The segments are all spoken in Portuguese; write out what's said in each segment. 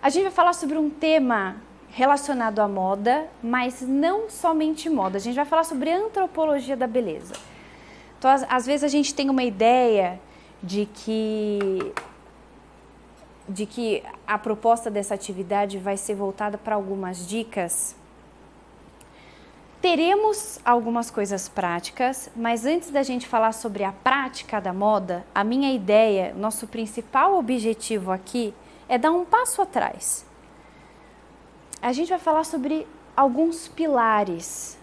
A gente vai falar sobre um tema relacionado à moda, mas não somente moda. A gente vai falar sobre antropologia da beleza. Então, às vezes a gente tem uma ideia de que a proposta dessa atividade vai ser voltada para algumas dicas. Teremos algumas coisas práticas, mas antes da gente falar sobre a prática da moda, a minha ideia, nosso principal objetivo aqui é dar um passo atrás. A gente vai falar sobre alguns pilares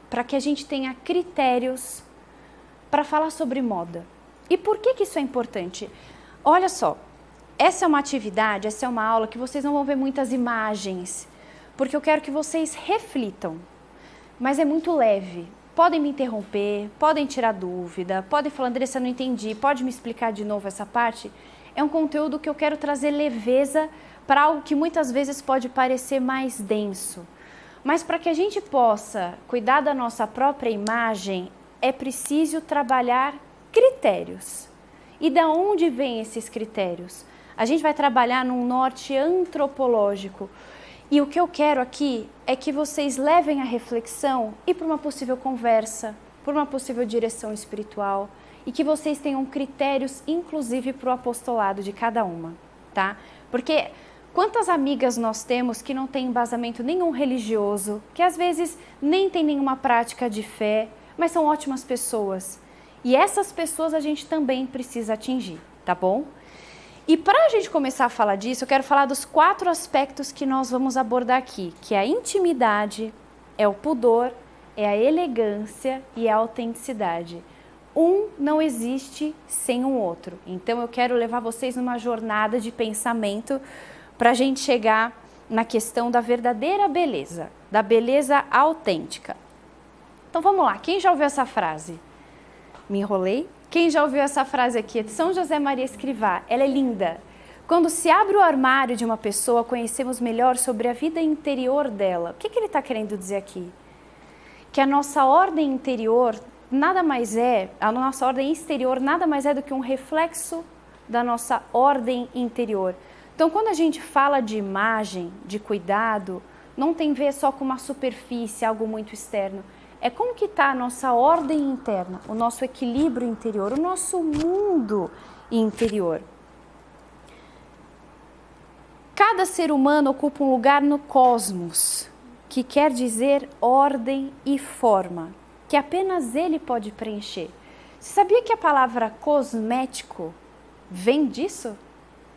para que a gente tenha critérios para falar sobre moda. E por que isso é importante? Olha só, essa é uma atividade, essa é uma aula que vocês não vão ver muitas imagens, porque eu quero que vocês reflitam. Mas é muito leve. Podem me interromper, podem tirar dúvida, podem falar, Andressa, não entendi, pode me explicar de novo essa parte? É um conteúdo que eu quero trazer leveza para algo que muitas vezes pode parecer mais denso. Mas para que a gente possa cuidar da nossa própria imagem, é preciso trabalhar critérios. E da onde vêm esses critérios? A gente vai trabalhar num norte antropológico. E o que eu quero aqui é que vocês levem a reflexão e para uma possível conversa, por uma possível direção espiritual e que vocês tenham critérios, inclusive para o apostolado de cada uma, tá? Porque quantas amigas nós temos que não têm embasamento nenhum religioso, que às vezes nem tem nenhuma prática de fé, mas são ótimas pessoas. E essas pessoas a gente também precisa atingir, tá bom? E para a gente começar a falar disso, eu quero falar dos 4 aspectos que nós vamos abordar aqui, que é a intimidade, é o pudor, é a elegância e a autenticidade. Um não existe sem o outro. Então eu quero levar vocês numa jornada de pensamento para a gente chegar na questão da verdadeira beleza, da beleza autêntica. Então vamos lá, quem já ouviu essa frase? Me enrolei? Quem já ouviu essa frase aqui? É de São José Maria Escrivá. Ela é linda. Quando se abre o armário de uma pessoa, conhecemos melhor sobre a vida interior dela. O que ele está querendo dizer aqui? Que a nossa ordem interior nada mais é, a nossa ordem exterior nada mais é do que um reflexo da nossa ordem interior. Então, quando a gente fala de imagem, de cuidado, não tem a ver só com uma superfície, algo muito externo. É como que está a nossa ordem interna, o nosso equilíbrio interior, o nosso mundo interior. Cada ser humano ocupa um lugar no cosmos, que quer dizer ordem e forma, que apenas ele pode preencher. Você sabia que a palavra cosmético vem disso?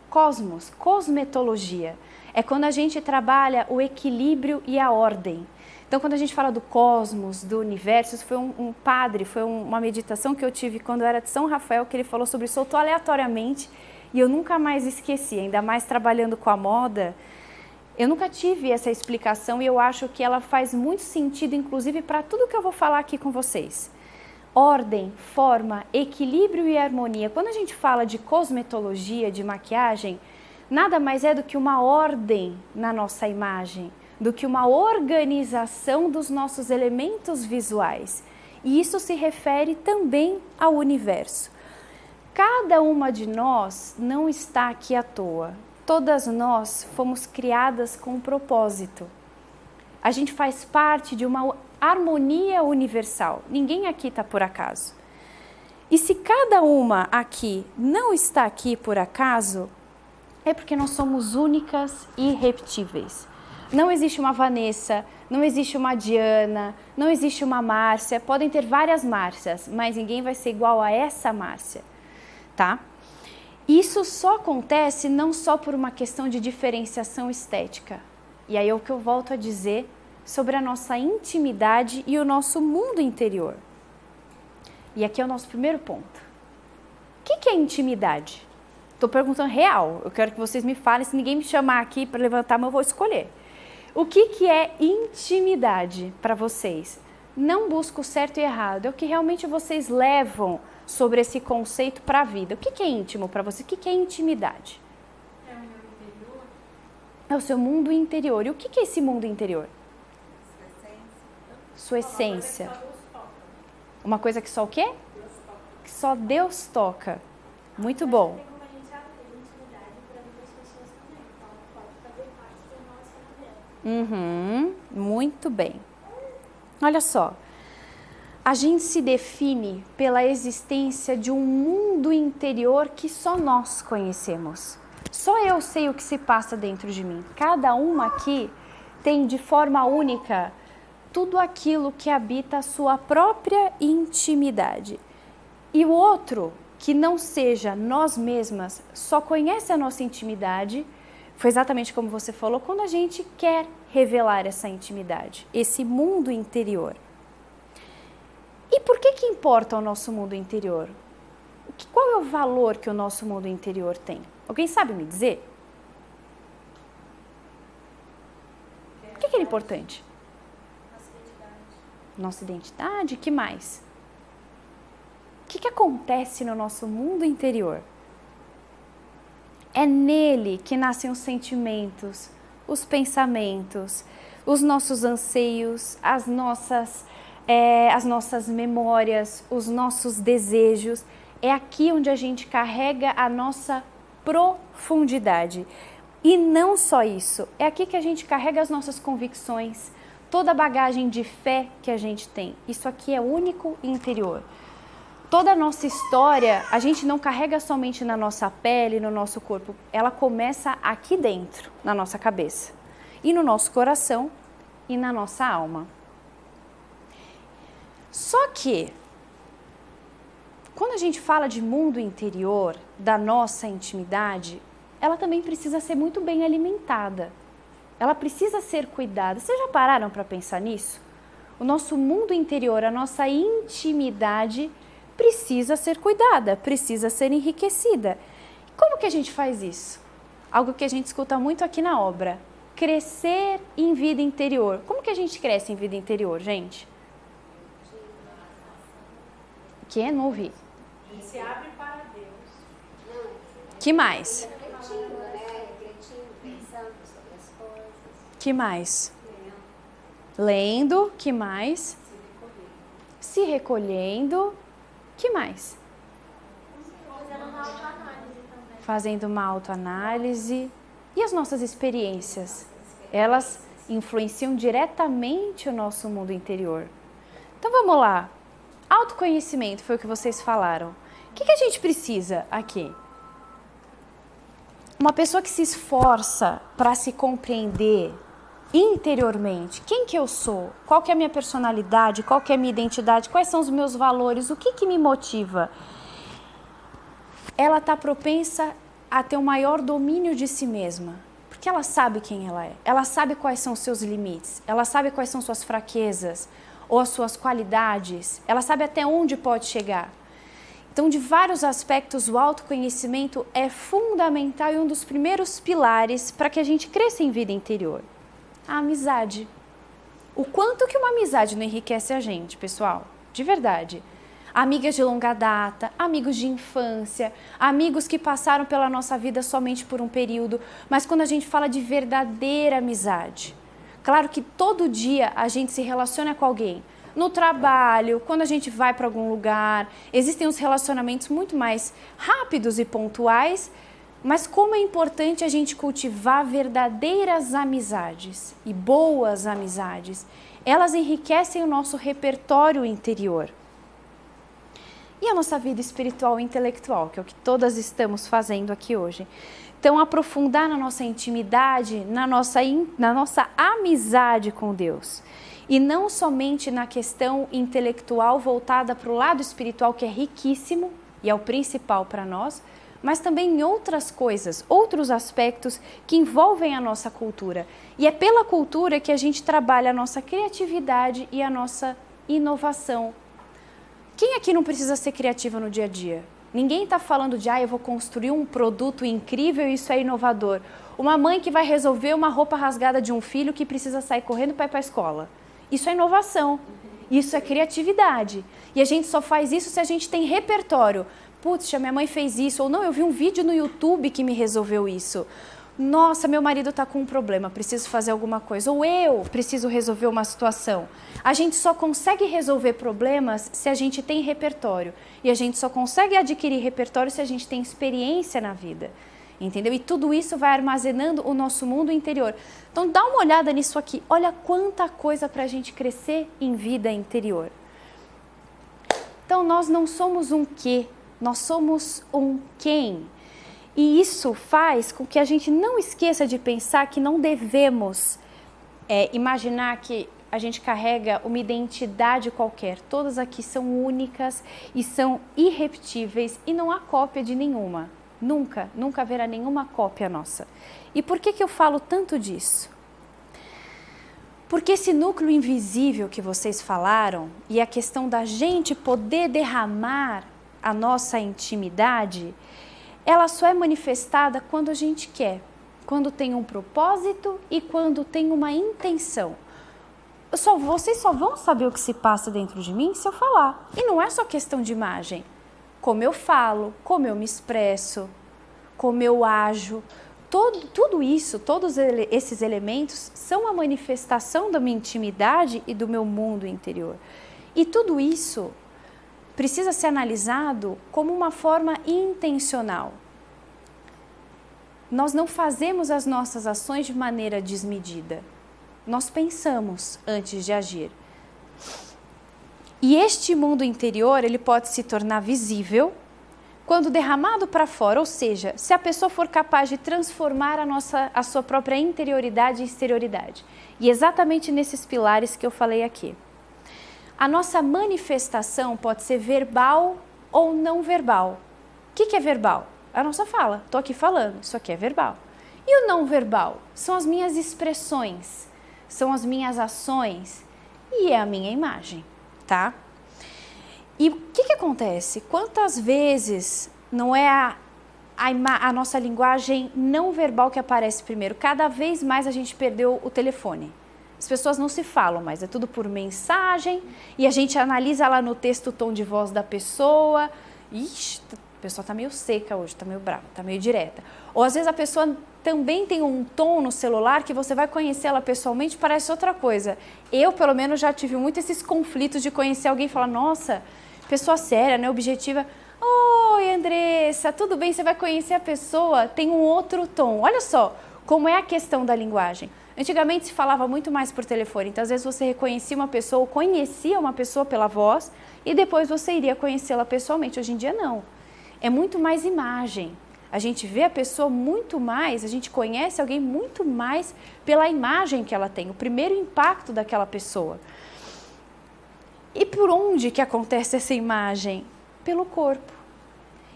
Cosmos, cosmetologia. É quando a gente trabalha o equilíbrio e a ordem. Então, quando a gente fala do cosmos, do universo, isso foi um padre, foi uma meditação que eu tive quando eu era de São Rafael, que ele falou sobre isso, soltou aleatoriamente e eu nunca mais esqueci, ainda mais trabalhando com a moda. Eu nunca tive essa explicação e eu acho que ela faz muito sentido, inclusive, para tudo que eu vou falar aqui com vocês. Ordem, forma, equilíbrio e harmonia. Quando a gente fala de cosmetologia, de maquiagem, nada mais é do que uma ordem na nossa imagem, do que uma organização dos nossos elementos visuais. E isso se refere também ao universo. Cada uma de nós não está aqui à toa. Todas nós fomos criadas com um propósito. A gente faz parte de uma harmonia universal. Ninguém aqui está por acaso. E se cada uma aqui não está aqui por acaso, é porque nós somos únicas e irrepetíveis. Não existe uma Vanessa, não existe uma Diana, não existe uma Márcia. Podem ter várias Márcias, mas ninguém vai ser igual a essa Márcia, tá? Isso só acontece não só por uma questão de diferenciação estética. E aí é o que eu volto a dizer sobre a nossa intimidade e o nosso mundo interior. E aqui é o nosso primeiro ponto. O que é intimidade? Estou perguntando real. Eu quero que vocês me falem. Se ninguém me chamar aqui para levantar a mão, eu vou escolher. O que é intimidade para vocês? Não busco o certo e errado, é o que realmente vocês levam sobre esse conceito para a vida. O que é íntimo para você? O que é intimidade? É o meu interior. É o seu mundo interior. E o que é esse mundo interior? Sua essência. Uma coisa que só o quê? Que só Deus toca. Muito bom. Tem como a gente abrir intimidade para outras pessoas também. Então, pode fazer parte Muito bem. Olha só, a gente se define pela existência de um mundo interior que só nós conhecemos. Só eu sei o que se passa dentro de mim. Cada uma aqui tem de forma única tudo aquilo que habita a sua própria intimidade. E o outro, que não seja nós mesmas, só conhece a nossa intimidade, foi exatamente como você falou, quando a gente quer revelar essa intimidade, esse mundo interior. E por que importa o nosso mundo interior? Qual é o valor que o nosso mundo interior tem? Alguém sabe me dizer? Por que ele é importante? Nossa identidade, que mais? O que acontece no nosso mundo interior? É nele que nascem os sentimentos, os pensamentos, os nossos anseios, as nossas memórias, os nossos desejos. É aqui onde a gente carrega a nossa profundidade. E não só isso, é aqui que a gente carrega as nossas convicções, toda a bagagem de fé que a gente tem. Isso aqui é único e interior. Toda a nossa história, a gente não carrega somente na nossa pele, no nosso corpo. Ela começa aqui dentro, na nossa cabeça. E no nosso coração e na nossa alma. Só que, quando a gente fala de mundo interior, da nossa intimidade, ela também precisa ser muito bem alimentada. Ela precisa ser cuidada. Vocês já pararam para pensar nisso? O nosso mundo interior, a nossa intimidade precisa ser cuidada, precisa ser enriquecida. Como que a gente faz isso? Algo que a gente escuta muito aqui na obra. Crescer em vida interior. Como que a gente cresce em vida interior, gente? Que? Não ouvi. Se abre para Deus. Que mais? Refletindo, pensando sobre as coisas. Que mais? Lendo. Que mais? Se recolhendo. Que mais? Fazendo uma autoanálise também. Fazendo uma autoanálise. E as nossas experiências? Elas influenciam diretamente o nosso mundo interior. Então vamos lá. Autoconhecimento foi o que vocês falaram. O que a gente precisa aqui? Uma pessoa que se esforça para se compreender interiormente. Quem que eu sou? Qual que é a minha personalidade? Qual que é a minha identidade? Quais são os meus valores? O que me motiva? Ela está propensa a ter um maior domínio de si mesma. Porque ela sabe quem ela é. Ela sabe quais são os seus limites. Ela sabe quais são suas fraquezas ou as suas qualidades. Ela sabe até onde pode chegar. Então, de vários aspectos, o autoconhecimento é fundamental e um dos primeiros pilares para que a gente cresça em vida interior. A amizade. O quanto que uma amizade não enriquece a gente, pessoal? De verdade. Amigas de longa data, amigos de infância, amigos que passaram pela nossa vida somente por um período, mas quando a gente fala de verdadeira amizade. Claro que todo dia a gente se relaciona com alguém. No trabalho, quando a gente vai para algum lugar, existem os relacionamentos muito mais rápidos e pontuais, mas como é importante a gente cultivar verdadeiras amizades e boas amizades. Elas enriquecem o nosso repertório interior. E a nossa vida espiritual e intelectual, que é o que todas estamos fazendo aqui hoje. Então, aprofundar na nossa intimidade, na nossa amizade com Deus. E não somente na questão intelectual voltada para o lado espiritual, que é riquíssimo e é o principal para nós, mas também em outras coisas, outros aspectos que envolvem a nossa cultura. E é pela cultura que a gente trabalha a nossa criatividade e a nossa inovação. Quem aqui não precisa ser criativa no dia a dia? Ninguém está falando de, eu vou construir um produto incrível e isso é inovador. Uma mãe que vai resolver uma roupa rasgada de um filho que precisa sair correndo para ir para a escola. Isso é inovação, isso é criatividade. E a gente só faz isso se a gente tem repertório. Putz, minha mãe fez isso, ou não, eu vi um vídeo no YouTube que me resolveu isso. Nossa, meu marido está com um problema, preciso fazer alguma coisa. Ou eu preciso resolver uma situação. A gente só consegue resolver problemas se a gente tem repertório. E a gente só consegue adquirir repertório se a gente tem experiência na vida. entendeu? E tudo isso vai armazenando o nosso mundo interior. Então dá uma olhada nisso aqui, olha quanta coisa para a gente crescer em vida interior. Então nós não somos um quê, nós somos um quem. E isso faz com que a gente não esqueça de pensar que não devemos imaginar que a gente carrega uma identidade qualquer. Todas aqui são únicas e são irrepetíveis e não há cópia de nenhuma. Nunca, nunca haverá nenhuma cópia nossa. E por que eu falo tanto disso? Porque esse núcleo invisível que vocês falaram e a questão da gente poder derramar a nossa intimidade, ela só é manifestada quando a gente quer, quando tem um propósito e quando tem uma intenção. Vocês só vão saber o que se passa dentro de mim se eu falar. E não é só questão de imagem. Como eu falo, como eu me expresso, como eu ajo. Tudo isso, todos esses elementos são a manifestação da minha intimidade e do meu mundo interior. E tudo isso precisa ser analisado como uma forma intencional. Nós não fazemos as nossas ações de maneira desmedida. Nós pensamos antes de agir. E este mundo interior, ele pode se tornar visível quando derramado para fora, ou seja, se a pessoa for capaz de transformar a sua própria interioridade e exterioridade. E exatamente nesses pilares que eu falei aqui. A nossa manifestação pode ser verbal ou não verbal. O que é verbal? A nossa fala. Estou aqui falando, isso aqui é verbal. E o não verbal? São as minhas expressões, são as minhas ações e é a minha imagem, tá? E o que acontece? Quantas vezes não é a nossa linguagem não verbal que aparece primeiro? Cada vez mais a gente perdeu o telefone. As pessoas não se falam mais, é tudo por mensagem e a gente analisa lá no texto o tom de voz da pessoa. Ixi, a pessoa está meio seca hoje, está meio brava, está meio direta. Ou às vezes a pessoa também tem um tom no celular que você vai conhecer ela pessoalmente, parece outra coisa. Eu, pelo menos, já tive muito esses conflitos de conhecer alguém e falar, nossa, pessoa séria, né, objetiva. Oi, Andressa, tudo bem? Você vai conhecer a pessoa, tem um outro tom. Olha só como é a questão da linguagem. Antigamente se falava muito mais por telefone, então às vezes você reconhecia uma pessoa ou conhecia uma pessoa pela voz e depois você iria conhecê-la pessoalmente. Hoje em dia não, é muito mais imagem. A gente vê a pessoa muito mais, a gente conhece alguém muito mais pela imagem que ela tem, o primeiro impacto daquela pessoa. E por onde que acontece essa imagem? Pelo corpo.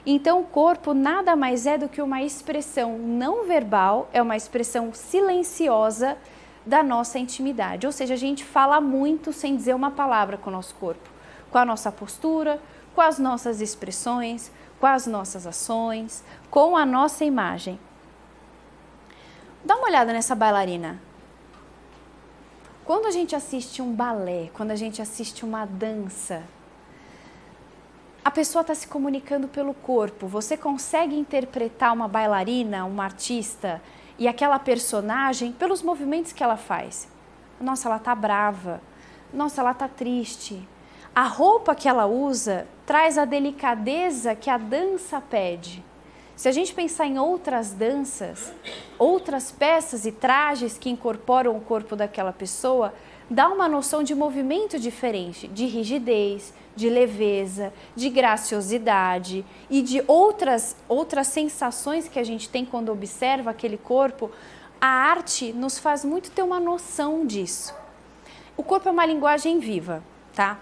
Então o corpo nada mais é do que uma expressão não verbal, é uma expressão silenciosa da nossa intimidade. Ou seja, a gente fala muito sem dizer uma palavra com o nosso corpo, com a nossa postura, com as nossas expressões, com as nossas ações, com a nossa imagem. Dá uma olhada nessa bailarina. Quando a gente assiste um balé, quando a gente assiste uma dança, a pessoa está se comunicando pelo corpo. Você consegue interpretar uma bailarina, uma artista e aquela personagem pelos movimentos que ela faz. Nossa, ela está brava. Nossa, ela está triste. A roupa que ela usa traz a delicadeza que a dança pede. Se a gente pensar em outras danças, outras peças e trajes que incorporam o corpo daquela pessoa, dá uma noção de movimento diferente, de rigidez, de leveza, de graciosidade e de outras sensações que a gente tem quando observa aquele corpo. A arte nos faz muito ter uma noção disso. O corpo é uma linguagem viva, tá?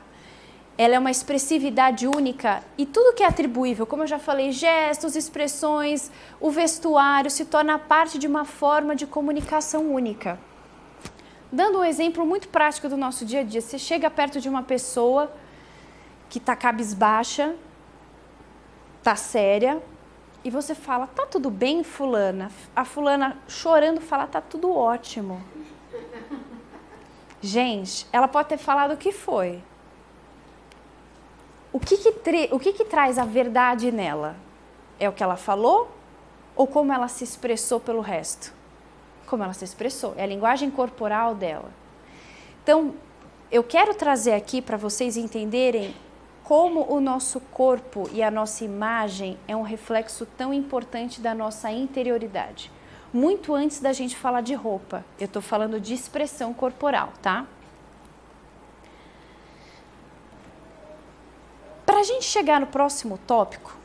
Ela é uma expressividade única e tudo que é atribuível, como eu já falei, gestos, expressões, o vestuário, se torna parte de uma forma de comunicação única. Dando um exemplo muito prático do nosso dia a dia, você chega perto de uma pessoa que está cabisbaixa, está séria, e você fala, tá tudo bem, fulana? A fulana chorando fala, tá tudo ótimo. Gente, ela pode ter falado o que foi. O que traz a verdade nela? É o que ela falou ou como ela se expressou pelo resto? Como ela se expressou, é a linguagem corporal dela. Então, eu quero trazer aqui para vocês entenderem como o nosso corpo e a nossa imagem é um reflexo tão importante da nossa interioridade. Muito antes da gente falar de roupa, eu estou falando de expressão corporal, tá? Para a gente chegar no próximo tópico,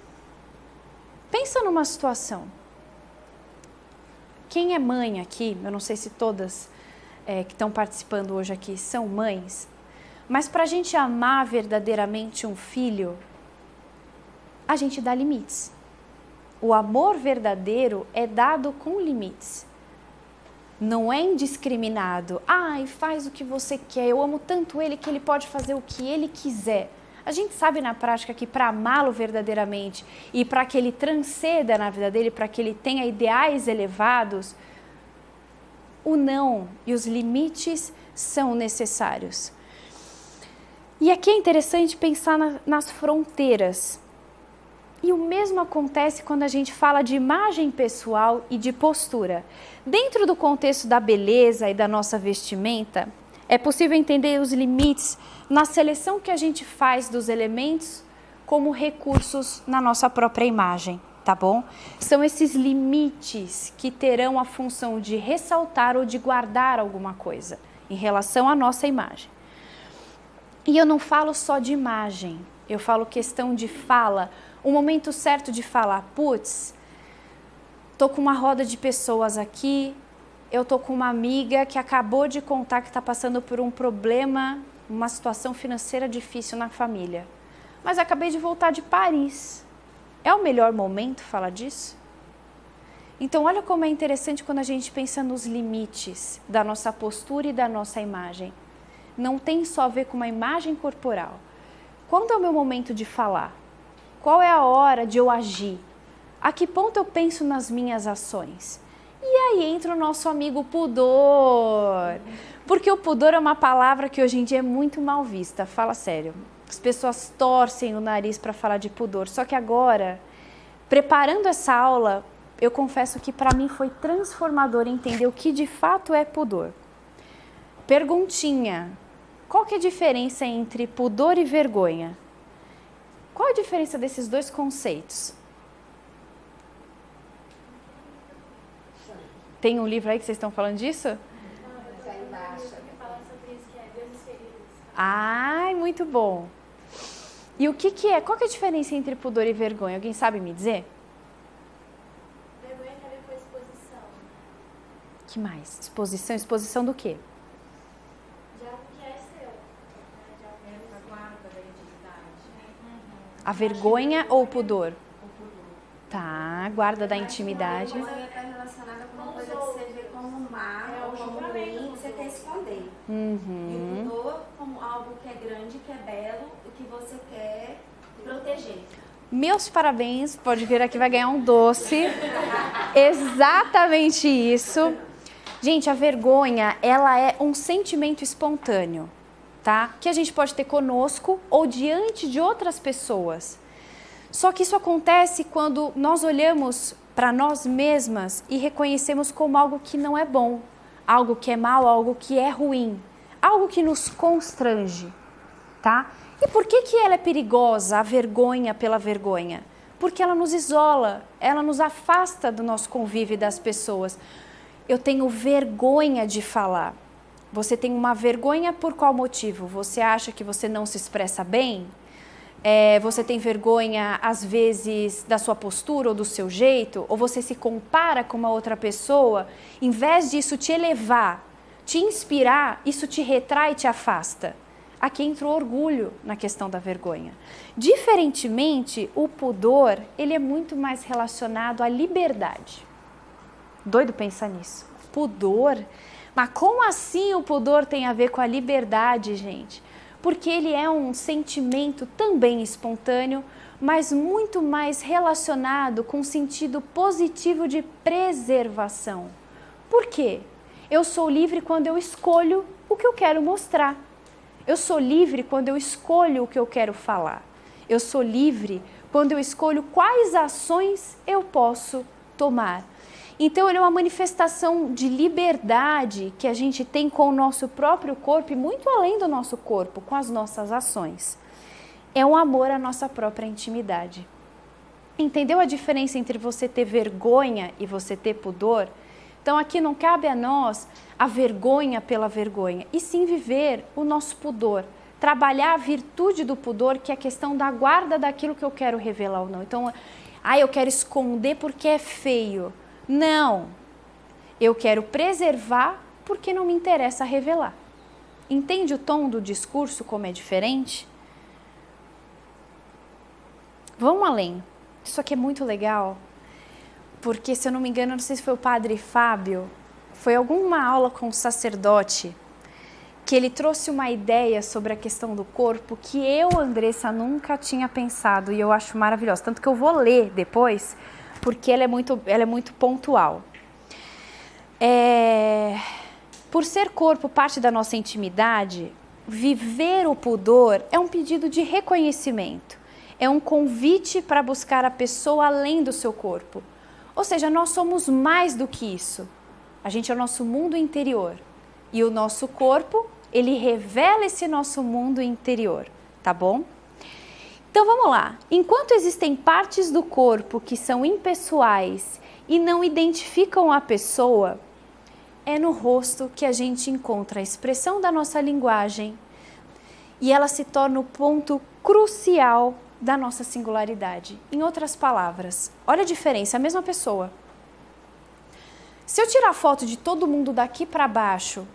pensa numa situação. Quem é mãe aqui, eu não sei se todas que estão participando hoje aqui são mães, mas para a gente amar verdadeiramente um filho, a gente dá limites. O amor verdadeiro é dado com limites. Não é indiscriminado. Ai, faz o que você quer, eu amo tanto ele que ele pode fazer o que ele quiser. A gente sabe na prática que para amá-lo verdadeiramente e para que ele transcenda na vida dele, para que ele tenha ideais elevados, o não e os limites são necessários. E aqui é interessante pensar nas fronteiras. E o mesmo acontece quando a gente fala de imagem pessoal e de postura. Dentro do contexto da beleza e da nossa vestimenta, é possível entender os limites na seleção que a gente faz dos elementos como recursos na nossa própria imagem, tá bom? São esses limites que terão a função de ressaltar ou de guardar alguma coisa em relação à nossa imagem. E eu não falo só de imagem, eu falo questão de fala, o momento certo de falar, putz, tô com uma roda de pessoas aqui, eu tô com uma amiga que acabou de contar que está passando por um problema, uma situação financeira difícil na família. Mas acabei de voltar de Paris. É o melhor momento falar disso? Então, olha como é interessante quando a gente pensa nos limites da nossa postura e da nossa imagem. Não tem só a ver com uma imagem corporal. Quando é o meu momento de falar? Qual é a hora de eu agir? A que ponto eu penso nas minhas ações? E aí entra o nosso amigo pudor. Porque o pudor é uma palavra que hoje em dia é muito mal vista, fala sério. As pessoas torcem o nariz para falar de pudor. Só que agora, preparando essa aula, eu confesso que para mim foi transformador entender o que de fato é pudor. Perguntinha, qual que é a diferença entre pudor e vergonha? Qual a diferença desses dois conceitos? Tem um livro aí que vocês estão falando disso? Ai, muito bom. E o que é? Qual que é a diferença entre pudor e vergonha? Alguém sabe me dizer? Vergonha tem a ver com exposição. Que mais? Exposição? Exposição do quê? De algo que é seu. De algo que é Essa guarda da intimidade. A vergonha ou o pudor? O pudor. Tá, guarda da intimidade. A vergonha está relacionada com uma coisa que você vê como má ou como ruim, que você quer esconder. E o pudor como algo que é grande, que é belo e que você quer proteger. Meus parabéns, pode vir aqui, vai ganhar um doce. Exatamente isso. Gente, a vergonha, ela é um sentimento espontâneo, tá? Que a gente pode ter conosco ou diante de outras pessoas. Só que isso acontece quando nós olhamos para nós mesmas e reconhecemos como algo que não é bom, algo que é mal, algo que é ruim, algo que nos constrange, tá? E por que ela é perigosa, a vergonha pela vergonha? Porque ela nos isola, ela nos afasta do nosso convívio e das pessoas. Eu tenho vergonha de falar. Você tem uma vergonha por qual motivo? Você acha que você não se expressa bem? Você tem vergonha, às vezes, da sua postura ou do seu jeito? Ou você se compara com uma outra pessoa? Em vez disso te elevar, te inspirar, isso te retrai e te afasta. Aqui entra o orgulho na questão da vergonha. Diferentemente, o pudor, ele é muito mais relacionado à liberdade. Doido pensar nisso. Pudor? Mas como assim o pudor tem a ver com a liberdade, gente? Porque ele é um sentimento também espontâneo, mas muito mais relacionado com o sentido positivo de preservação. Por quê? Eu sou livre quando eu escolho o que eu quero mostrar. Eu sou livre quando eu escolho o que eu quero falar. Eu sou livre quando eu escolho quais ações eu posso tomar. Então, ele é uma manifestação de liberdade que a gente tem com o nosso próprio corpo e muito além do nosso corpo, com as nossas ações. é um amor à nossa própria intimidade. Entendeu a diferença entre você ter vergonha e você ter pudor? Então aqui não cabe a nós a vergonha pela vergonha, e sim viver o nosso pudor. Trabalhar a virtude do pudor, que é a questão da guarda daquilo que eu quero revelar ou não. Então, eu quero esconder porque é feio. Não, eu quero preservar porque não me interessa revelar. Entende o tom do discurso como é diferente? Vamos além. Isso aqui é muito legal, porque se eu não me engano, não sei se foi o padre Fábio, foi alguma aula com o sacerdote, que ele trouxe uma ideia sobre a questão do corpo que eu, Andressa, nunca tinha pensado, e eu acho maravilhosa. Tanto que eu vou ler depois, porque ela é muito pontual. Por ser corpo parte da nossa intimidade, viver o pudor é um pedido de reconhecimento. É um convite para buscar a pessoa além do seu corpo. Ou seja, nós somos mais do que isso. A gente é o nosso mundo interior. E o nosso corpo, ele revela esse nosso mundo interior, tá bom? Então vamos lá. Enquanto existem partes do corpo que são impessoais e não identificam a pessoa, é no rosto que a gente encontra a expressão da nossa linguagem e ela se torna o ponto crucial da nossa singularidade. Em outras palavras, olha a diferença, a mesma pessoa. Se eu tirar foto de todo mundo daqui para baixo,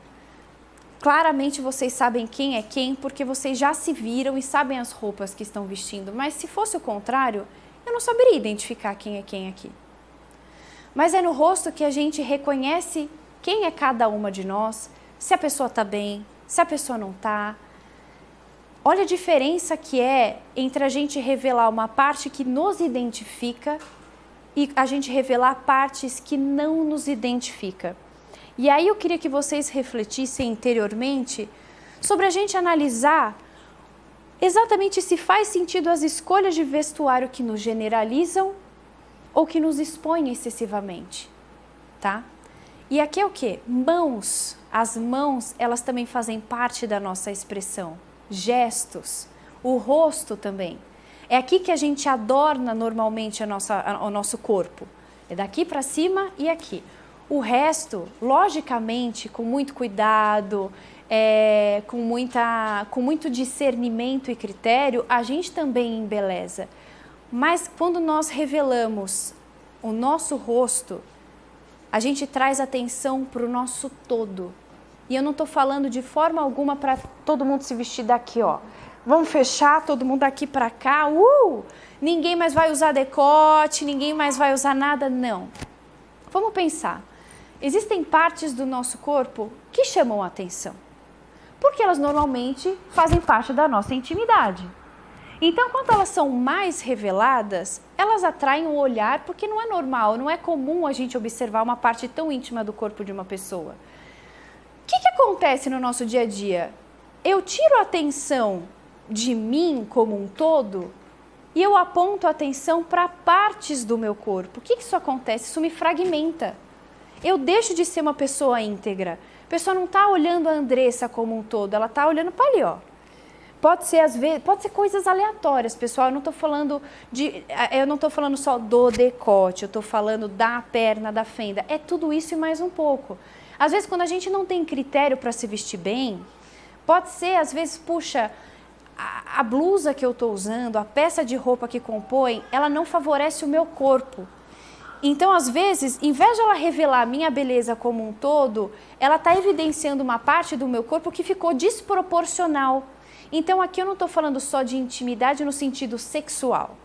claramente vocês sabem quem é quem, porque vocês já se viram e sabem as roupas que estão vestindo. Mas se fosse o contrário, eu não saberia identificar quem é quem aqui. Mas é no rosto que a gente reconhece quem é cada uma de nós, se a pessoa está bem, se a pessoa não está. Olha a diferença que é entre a gente revelar uma parte que nos identifica e a gente revelar partes que não nos identifica. E aí eu queria que vocês refletissem interiormente sobre a gente analisar exatamente se faz sentido as escolhas de vestuário que nos generalizam ou que nos expõem excessivamente, tá? E aqui é o quê? Mãos. As mãos, elas também fazem parte da nossa expressão. Gestos, o rosto também. É aqui que a gente adorna normalmente o nosso corpo. É daqui para cima e aqui. O resto, logicamente, com muito cuidado, com muito discernimento e critério, a gente também embeleza. Mas quando nós revelamos o nosso rosto, a gente traz atenção para o nosso todo. E eu não estou falando de forma alguma para todo mundo se vestir daqui, ó. Vamos fechar todo mundo daqui para cá. Ninguém mais vai usar decote, ninguém mais vai usar nada, não. Vamos pensar. Existem partes do nosso corpo que chamam a atenção. Porque elas normalmente fazem parte da nossa intimidade. Então, quando elas são mais reveladas, elas atraem o olhar, porque não é normal, não é comum a gente observar uma parte tão íntima do corpo de uma pessoa. O que acontece no nosso dia a dia? Eu tiro a atenção de mim como um todo e eu aponto a atenção para partes do meu corpo. O que isso acontece? Isso me fragmenta. Eu deixo de ser uma pessoa íntegra. A pessoa não está olhando a Andressa como um todo, ela está olhando para ali, ó. Pode ser, às vezes, pode ser coisas aleatórias, pessoal. Eu não estou falando só do decote, eu estou falando da perna, da fenda. É tudo isso e mais um pouco. Às vezes, quando a gente não tem critério para se vestir bem, pode ser, às vezes, puxa, a blusa que eu estou usando, a peça de roupa que compõe, ela não favorece o meu corpo. Então, às vezes, em vez de ela revelar a minha beleza como um todo, ela está evidenciando uma parte do meu corpo que ficou desproporcional. Então, aqui eu não estou falando só de intimidade no sentido sexual.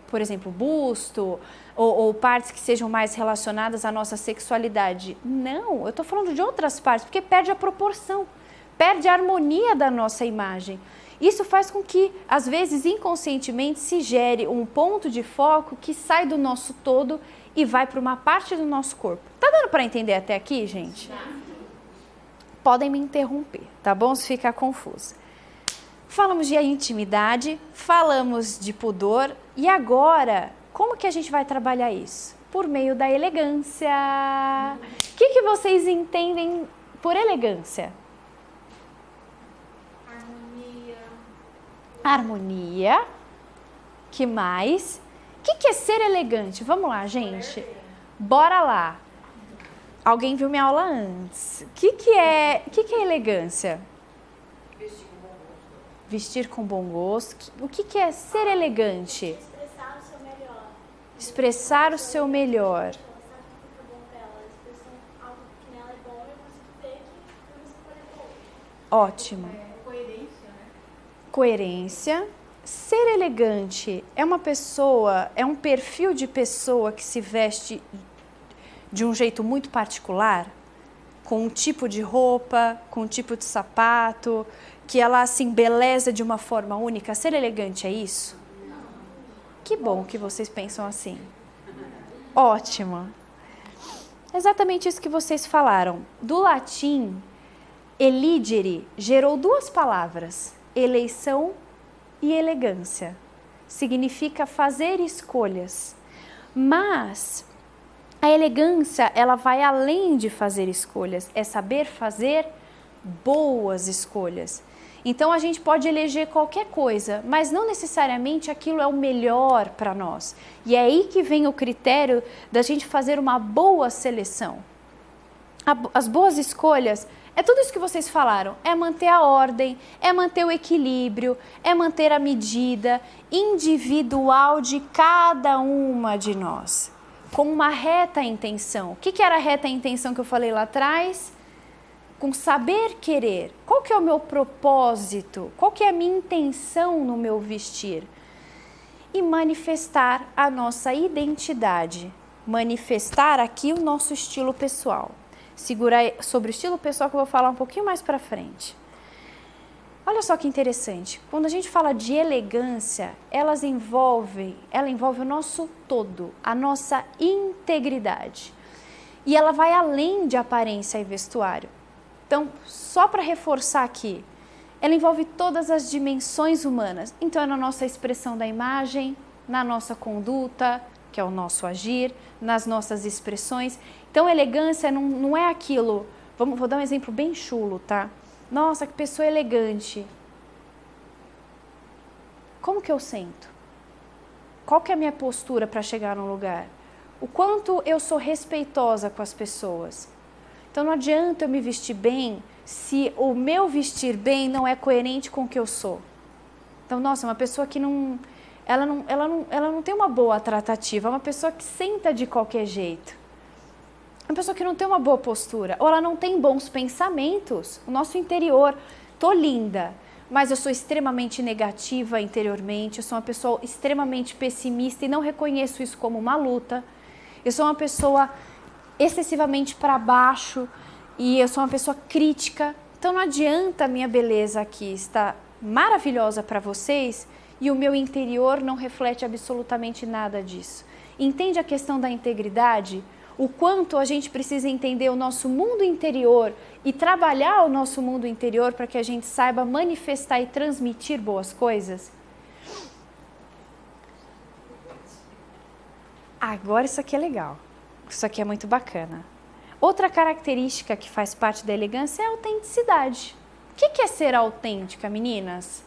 Por exemplo, busto ou partes que sejam mais relacionadas à nossa sexualidade. Não, eu estou falando de outras partes, porque perde a proporção, perde a harmonia da nossa imagem. Isso faz com que, às vezes, inconscientemente, se gere um ponto de foco que sai do nosso todo e vai para uma parte do nosso corpo. Tá dando para entender até aqui, gente? Podem me interromper, tá bom? Se ficar confuso. Falamos de intimidade, falamos de pudor e agora, como que a gente vai trabalhar isso? Por meio da elegância. O que vocês entendem por elegância? Harmonia. Que mais? O que é ser elegante? Vamos lá, gente. Bora lá. Alguém viu minha aula antes. O que é elegância? Vestir com bom gosto. O que é ser elegante? Expressar o seu melhor. Expressar o seu melhor. Ela sabe que fica bom pra ela. Ela expressou algo que nela é bom e eu consigo ver que eu não escolhi bom. Ótimo. Coerência, né? Coerência. Ser elegante é uma pessoa, é um perfil de pessoa que se veste de um jeito muito particular, com um tipo de roupa, com um tipo de sapato, que ela se embeleza de uma forma única. Ser elegante é isso? Que bom que vocês pensam assim. Ótimo. Exatamente isso que vocês falaram. Do latim, eligere gerou duas palavras, eleição e elegância. Significa fazer escolhas. Mas a elegância, ela vai além de fazer escolhas, é saber fazer boas escolhas. Então a gente pode eleger qualquer coisa, mas não necessariamente aquilo é o melhor para nós. E é aí que vem o critério da gente fazer uma boa seleção. As boas escolhas é tudo isso que vocês falaram, é manter a ordem, é manter o equilíbrio, é manter a medida individual de cada uma de nós, com uma reta intenção. O que era a reta intenção que eu falei lá atrás? Com saber querer. Qual que é o meu propósito? Qual que é a minha intenção no meu vestir? E manifestar a nossa identidade, manifestar aqui o nosso estilo pessoal. Segura sobre o estilo pessoal que eu vou falar um pouquinho mais para frente. Olha só que interessante. Quando a gente fala de elegância, ela envolve o nosso todo, a nossa integridade. E ela vai além de aparência e vestuário. Então, só para reforçar aqui, ela envolve todas as dimensões humanas. Então, é na nossa expressão da imagem, na nossa conduta, que é o nosso agir, nas nossas expressões. Então, elegância não é aquilo... Vou dar um exemplo bem chulo, tá? Nossa, que pessoa elegante. Como que eu sento? Qual que é a minha postura para chegar num lugar? O quanto eu sou respeitosa com as pessoas? Então, não adianta eu me vestir bem se o meu vestir bem não é coerente com o que eu sou. Então, nossa, uma pessoa que ela não tem uma boa tratativa, é uma pessoa que senta de qualquer jeito. Uma pessoa que não tem uma boa postura, ou ela não tem bons pensamentos. O nosso interior, tô linda, mas eu sou extremamente negativa interiormente, eu sou uma pessoa extremamente pessimista e não reconheço isso como uma luta. Eu sou uma pessoa excessivamente para baixo e eu sou uma pessoa crítica. Então não adianta a minha beleza aqui estar maravilhosa para vocês e o meu interior não reflete absolutamente nada disso. Entende a questão da integridade? O quanto a gente precisa entender o nosso mundo interior e trabalhar o nosso mundo interior para que a gente saiba manifestar e transmitir boas coisas? Agora isso aqui é legal. Isso aqui é muito bacana. Outra característica que faz parte da elegância é a autenticidade. O que é ser autêntica, meninas?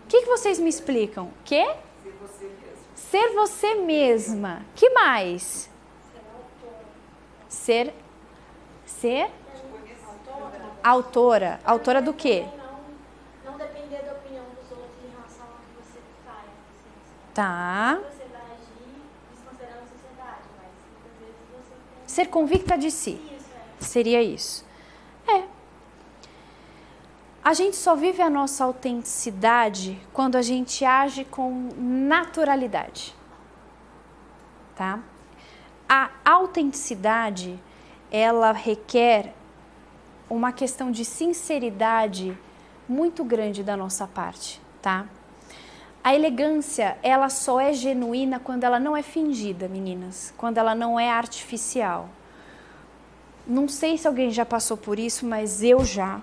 O que vocês me explicam? O quê? Ser você mesmo. Ser você mesma. Que mais? Ser autora. Autora do quê? Não depender da opinião dos outros em relação ao que você faz. Tá. Você vai agir desconsiderando a sociedade, mas muitas vezes você tem... Ser convicta de si. Isso, Seria isso. A gente só vive a nossa autenticidade quando a gente age com naturalidade. Tá? A autenticidade, ela requer uma questão de sinceridade muito grande da nossa parte, tá? A elegância, ela só é genuína quando ela não é fingida, meninas, quando ela não é artificial. Não sei se alguém já passou por isso, mas eu já.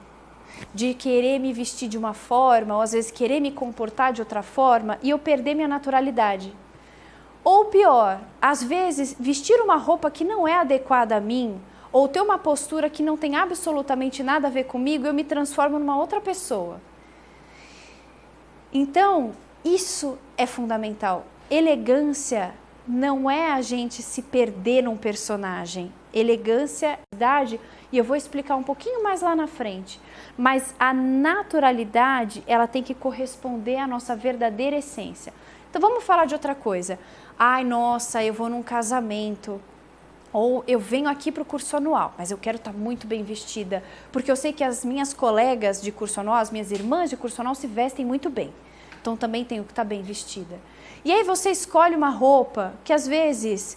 De querer me vestir de uma forma, ou às vezes querer me comportar de outra forma, e eu perder minha naturalidade. Ou pior, às vezes vestir uma roupa que não é adequada a mim, ou ter uma postura que não tem absolutamente nada a ver comigo, eu me transformo numa outra pessoa. Então, isso é fundamental. Elegância não é a gente se perder num personagem. Elegância é verdade, e eu vou explicar um pouquinho mais lá na frente. Mas a naturalidade, ela tem que corresponder à nossa verdadeira essência. Então vamos falar de outra coisa. Ai, nossa, eu vou num casamento. Ou eu venho aqui para o curso anual, mas eu quero estar muito bem vestida, porque eu sei que as minhas colegas de curso anual, as minhas irmãs de curso anual se vestem muito bem. Então também tenho que estar bem vestida. E aí você escolhe uma roupa que às vezes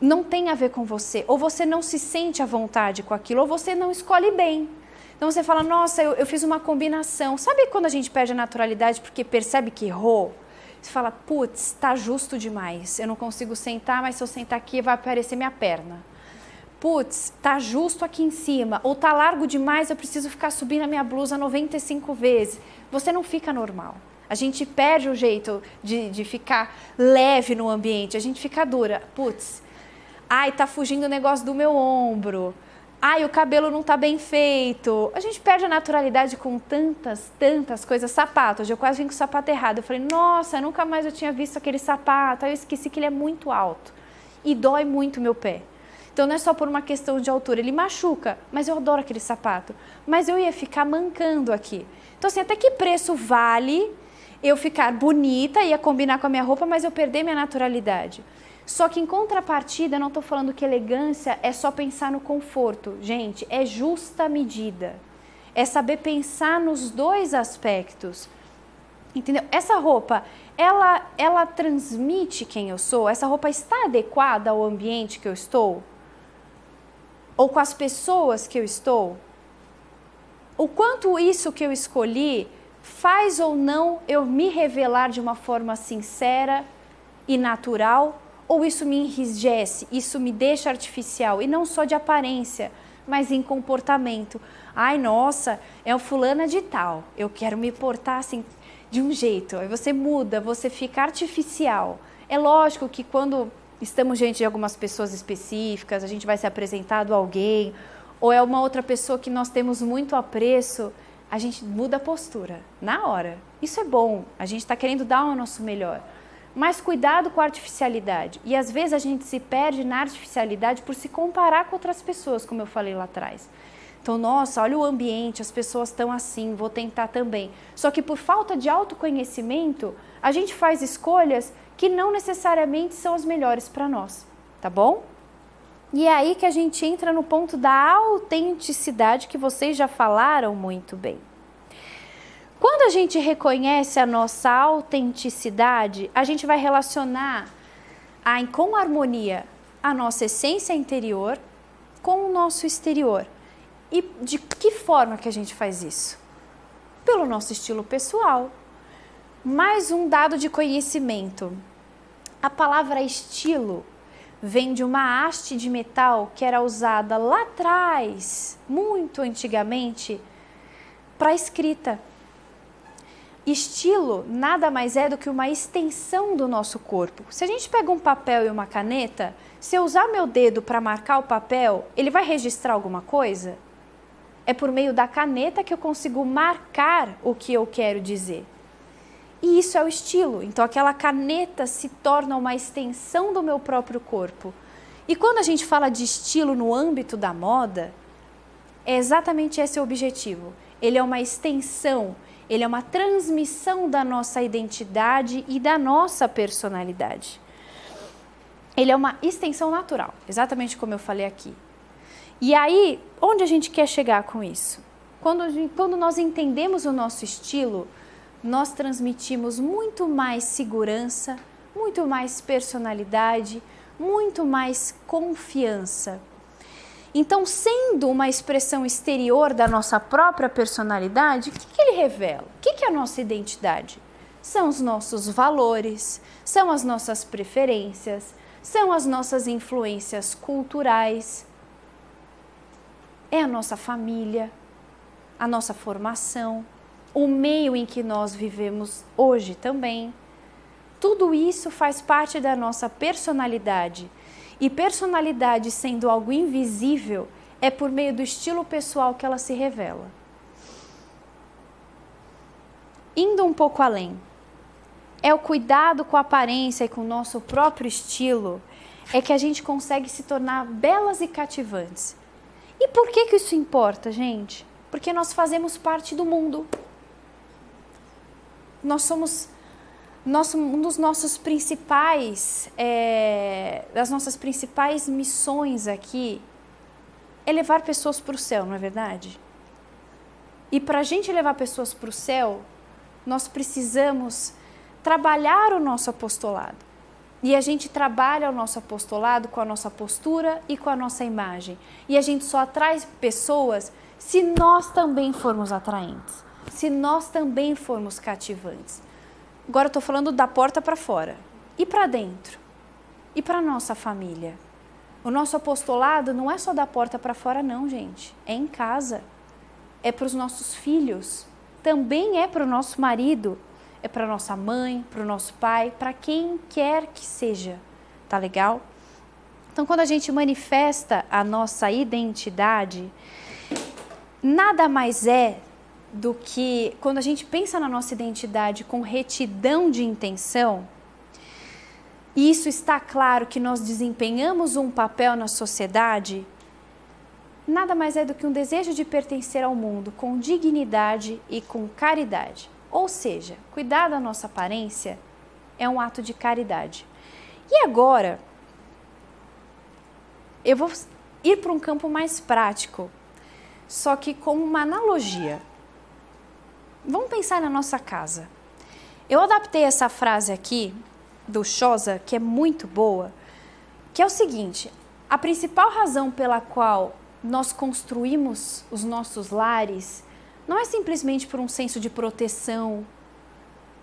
não tem a ver com você, ou você não se sente à vontade com aquilo, ou você não escolhe bem. Então você fala, nossa, eu fiz uma combinação. Sabe quando a gente perde a naturalidade porque percebe que errou? Você fala, putz, tá justo demais, eu não consigo sentar, mas se eu sentar aqui vai aparecer minha perna. Putz, tá justo aqui em cima, ou tá largo demais, eu preciso ficar subindo a minha blusa 95 vezes. Você não fica normal. A gente perde o jeito de ficar leve no ambiente, a gente fica dura. Putz, ai, tá fugindo o negócio do meu ombro. Ai, o cabelo não tá bem feito. A gente perde a naturalidade com tantas coisas. Sapato, hoje eu quase vim com o sapato errado. Eu falei, nossa, nunca mais eu tinha visto aquele sapato. Aí eu esqueci que ele é muito alto e dói muito meu pé. Então não é só por uma questão de altura, ele machuca, mas eu adoro aquele sapato. Mas eu ia ficar mancando aqui. Então assim, até que preço vale eu ficar bonita, ia combinar com a minha roupa, mas eu perder minha naturalidade? Só que em contrapartida, eu não estou falando que elegância é só pensar no conforto. Gente, é justa medida. É saber pensar nos dois aspectos. Entendeu? Essa roupa, ela transmite quem eu sou? Essa roupa está adequada ao ambiente que eu estou? Ou com as pessoas que eu estou? O quanto isso que eu escolhi faz ou não eu me revelar de uma forma sincera e natural? Ou isso me enrijece, isso me deixa artificial, e não só de aparência, mas em comportamento. Ai, nossa, é o fulana de tal, eu quero me portar assim de um jeito. Aí você muda, você fica artificial. É lógico que quando estamos diante de algumas pessoas específicas, a gente vai ser apresentado a alguém, ou é uma outra pessoa que nós temos muito apreço, a gente muda a postura, na hora. Isso é bom, a gente está querendo dar o nosso melhor. Mas cuidado com a artificialidade. E às vezes a gente se perde na artificialidade por se comparar com outras pessoas, como eu falei lá atrás. Então, nossa, olha o ambiente, as pessoas estão assim, vou tentar também. Só que por falta de autoconhecimento, a gente faz escolhas que não necessariamente são as melhores para nós, tá bom? E é aí que a gente entra no ponto da autenticidade que vocês já falaram muito bem. Quando a gente reconhece a nossa autenticidade, a gente vai relacionar com harmonia a nossa essência interior com o nosso exterior. E de que forma que a gente faz isso? Pelo nosso estilo pessoal. Mais um dado de conhecimento. A palavra estilo vem de uma haste de metal que era usada lá atrás, muito antigamente, para escrita. Estilo nada mais é do que uma extensão do nosso corpo. Se a gente pega um papel e uma caneta, se eu usar meu dedo para marcar o papel, ele vai registrar alguma coisa? É por meio da caneta que eu consigo marcar o que eu quero dizer. E isso é o estilo. Então aquela caneta se torna uma extensão do meu próprio corpo. E quando a gente fala de estilo no âmbito da moda, é exatamente esse o objetivo. Ele é uma extensão. Ele é uma transmissão da nossa identidade e da nossa personalidade. Ele é uma extensão natural, exatamente como eu falei aqui. E aí, onde a gente quer chegar com isso? Quando nós entendemos o nosso estilo, nós transmitimos muito mais segurança, muito mais personalidade, muito mais confiança. Então, sendo uma expressão exterior da nossa própria personalidade, o que ele revela? O que é a nossa identidade? São os nossos valores, são as nossas preferências, são as nossas influências culturais, é a nossa família, a nossa formação, o meio em que nós vivemos hoje também. Tudo isso faz parte da nossa personalidade. E personalidade sendo algo invisível, é por meio do estilo pessoal que ela se revela. indo um pouco além. É o cuidado com a aparência e com o nosso próprio estilo é que a gente consegue se tornar belas e cativantes. E por que isso importa, gente? Porque nós fazemos parte do mundo. Nós somos um dos nossos principais, das nossas principais missões aqui é levar pessoas para o céu, não é verdade? E para a gente levar pessoas para o céu, nós precisamos trabalhar o nosso apostolado. E a gente trabalha o nosso apostolado com a nossa postura e com a nossa imagem. E a gente só atrai pessoas se nós também formos atraentes, se nós também formos cativantes. Agora eu estou falando da porta para fora. E para dentro? E para a nossa família? O nosso apostolado não é só da porta para fora não, gente. É em casa. É para os nossos filhos. Também é para o nosso marido. É para a nossa mãe, para o nosso pai, para quem quer que seja. Tá legal? Então, quando a gente manifesta a nossa identidade, nada mais é do que, quando a gente pensa na nossa identidade com retidão de intenção, e isso está claro que nós desempenhamos um papel na sociedade, nada mais é do que um desejo de pertencer ao mundo com dignidade e com caridade. Ou seja, cuidar da nossa aparência é um ato de caridade. E agora, eu vou ir para um campo mais prático, só que com uma analogia. Vamos pensar na nossa casa. Eu adaptei essa frase aqui do Chozza, que é muito boa, que é o seguinte: a principal razão pela qual nós construímos os nossos lares não é simplesmente por um senso de proteção,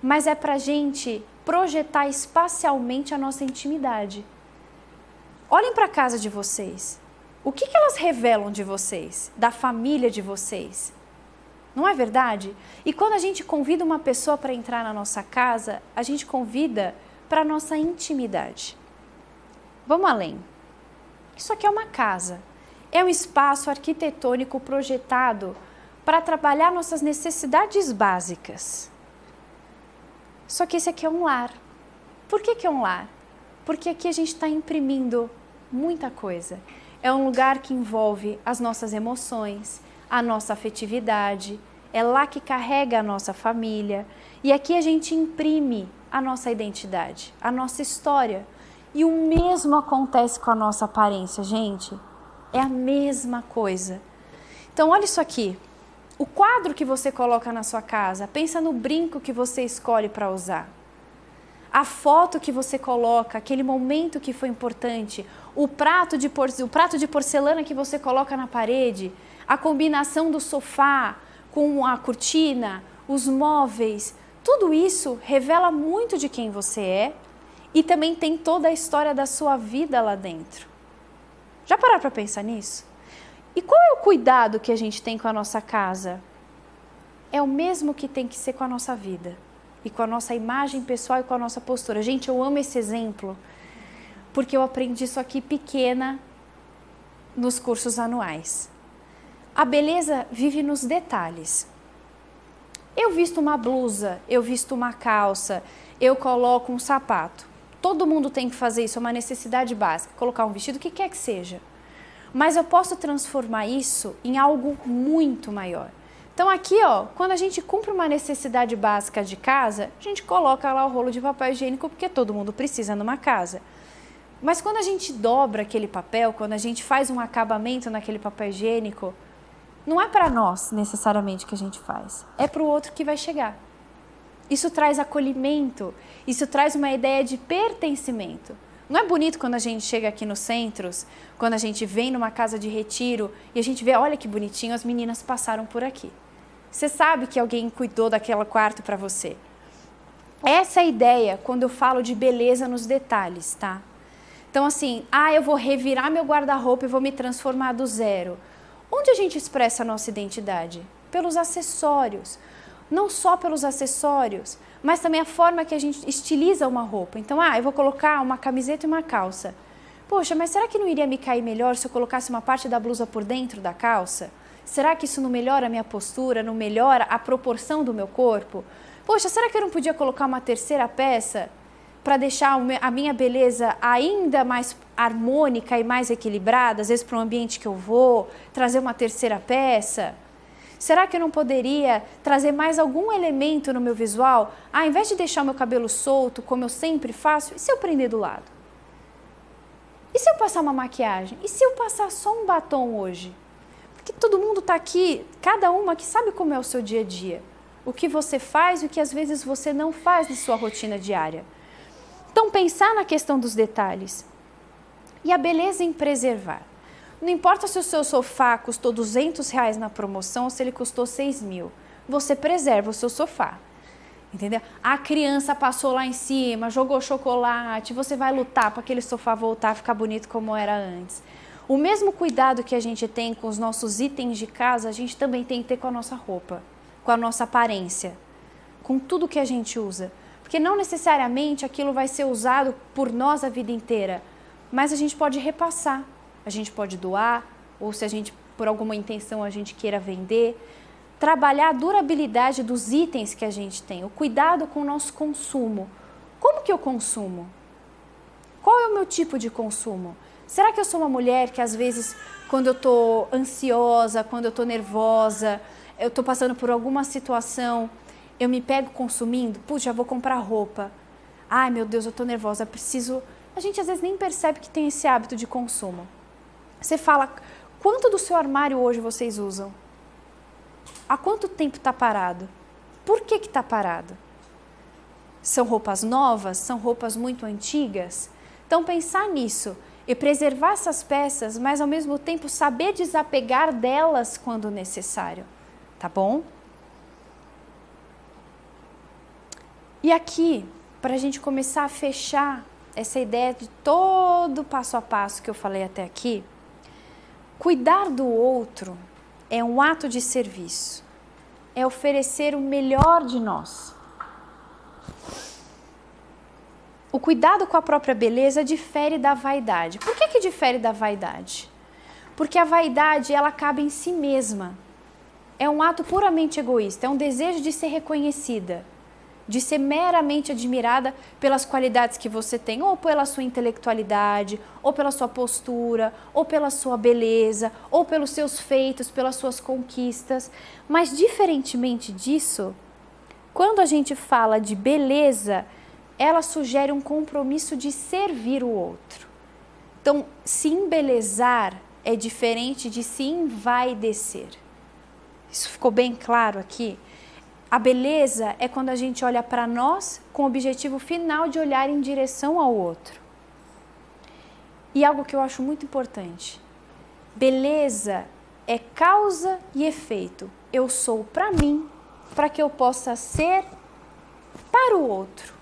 mas é para a gente projetar espacialmente a nossa intimidade. Olhem para a casa de vocês. O que elas revelam de vocês, da família de vocês? Não é verdade? E quando a gente convida uma pessoa para entrar na nossa casa, a gente convida para a nossa intimidade. Vamos além. Isso aqui é uma casa. É um espaço arquitetônico projetado para trabalhar nossas necessidades básicas. Só que esse aqui é um lar. Por que é um lar? Porque aqui a gente está imprimindo muita coisa. É um lugar que envolve as nossas emoções, a nossa afetividade, é lá que carrega a nossa família. E aqui a gente imprime a nossa identidade, a nossa história. E o mesmo acontece com a nossa aparência, gente. É a mesma coisa. Então, olha isso aqui. O quadro que você coloca na sua casa, pensa no brinco que você escolhe para usar. A foto que você coloca, aquele momento que foi importante, o prato de porcelana que você coloca na parede, a combinação do sofá com a cortina, os móveis, tudo isso revela muito de quem você é e também tem toda a história da sua vida lá dentro. Já pararam para pensar nisso? E qual é o cuidado que a gente tem com a nossa casa? É o mesmo que tem que ser com a nossa vida. E com a nossa imagem pessoal e com a nossa postura. Gente, eu amo esse exemplo, porque eu aprendi isso aqui pequena nos cursos anuais. A beleza vive nos detalhes. Eu visto uma blusa, eu visto uma calça, eu coloco um sapato. Todo mundo tem que fazer isso, é uma necessidade básica. Colocar um vestido, o que quer que seja. Mas eu posso transformar isso em algo muito maior. Então aqui, ó, quando a gente cumpre uma necessidade básica de casa, a gente coloca lá o rolo de papel higiênico, porque todo mundo precisa numa casa. Mas quando a gente dobra aquele papel, quando a gente faz um acabamento naquele papel higiênico, não é para nós necessariamente que a gente faz, é para o outro que vai chegar. Isso traz acolhimento, isso traz uma ideia de pertencimento. Não é bonito quando a gente chega aqui nos centros, quando a gente vem numa casa de retiro e a gente vê, olha que bonitinho, as meninas passaram por aqui. Você sabe que alguém cuidou daquele quarto para você. Essa é a ideia quando eu falo de beleza nos detalhes, tá? Então assim, eu vou revirar meu guarda-roupa e vou me transformar do zero. Onde a gente expressa a nossa identidade? Pelos acessórios. Não só pelos acessórios, mas também a forma que a gente estiliza uma roupa. Então, eu vou colocar uma camiseta e uma calça. Poxa, mas será que não iria me cair melhor se eu colocasse uma parte da blusa por dentro da calça? Será que isso não melhora a minha postura, não melhora a proporção do meu corpo? Poxa, será que eu não podia colocar uma terceira peça para deixar a minha beleza ainda mais harmônica e mais equilibrada, às vezes para o ambiente que eu vou, trazer uma terceira peça? Será que eu não poderia trazer mais algum elemento no meu visual? Ao invés de deixar o meu cabelo solto, como eu sempre faço, e se eu prender do lado? E se eu passar uma maquiagem? E se eu passar só um batom hoje? Porque todo mundo está aqui, cada uma que sabe como é o seu dia a dia. O que você faz e o que às vezes você não faz na sua rotina diária. Então, pensar na questão dos detalhes. E a beleza em preservar. Não importa se o seu sofá custou R$200 na promoção ou se ele custou 6.000. Você preserva o seu sofá. Entendeu? A criança passou lá em cima, jogou chocolate, você vai lutar para aquele sofá voltar a ficar bonito como era antes. O mesmo cuidado que a gente tem com os nossos itens de casa, a gente também tem que ter com a nossa roupa, com a nossa aparência, com tudo que a gente usa. Porque não necessariamente aquilo vai ser usado por nós a vida inteira, mas a gente pode repassar, a gente pode doar, ou se a gente, por alguma intenção, a gente queira vender. Trabalhar a durabilidade dos itens que a gente tem, o cuidado com o nosso consumo. Como que eu consumo? Qual é o meu tipo de consumo? Será que eu sou uma mulher que às vezes, quando eu estou ansiosa, quando eu estou nervosa, eu estou passando por alguma situação, eu me pego consumindo? Puxa, já vou comprar roupa. Ai, meu Deus, eu estou nervosa, preciso... A gente às vezes nem percebe que tem esse hábito de consumo. Você fala, quanto do seu armário hoje vocês usam? Há quanto tempo está parado? Por que está parado? São roupas novas? São roupas muito antigas? Então pensar nisso e preservar essas peças, mas ao mesmo tempo saber desapegar delas quando necessário, tá bom? E aqui, para a gente começar a fechar essa ideia de todo passo a passo que eu falei até aqui, cuidar do outro é um ato de serviço, é oferecer o melhor de nós. O cuidado com a própria beleza difere da vaidade. Por que difere da vaidade? Porque a vaidade, ela acaba em si mesma. É um ato puramente egoísta, é um desejo de ser reconhecida, de ser meramente admirada pelas qualidades que você tem, ou pela sua intelectualidade, ou pela sua postura, ou pela sua beleza, ou pelos seus feitos, pelas suas conquistas. Mas, diferentemente disso, quando a gente fala de beleza, ela sugere um compromisso de servir o outro. Então, se embelezar é diferente de se envaidecer. Isso ficou bem claro aqui? A beleza é quando a gente olha para nós com o objetivo final de olhar em direção ao outro. E algo que eu acho muito importante. Beleza é causa e efeito. Eu sou para mim, para que eu possa ser para o outro.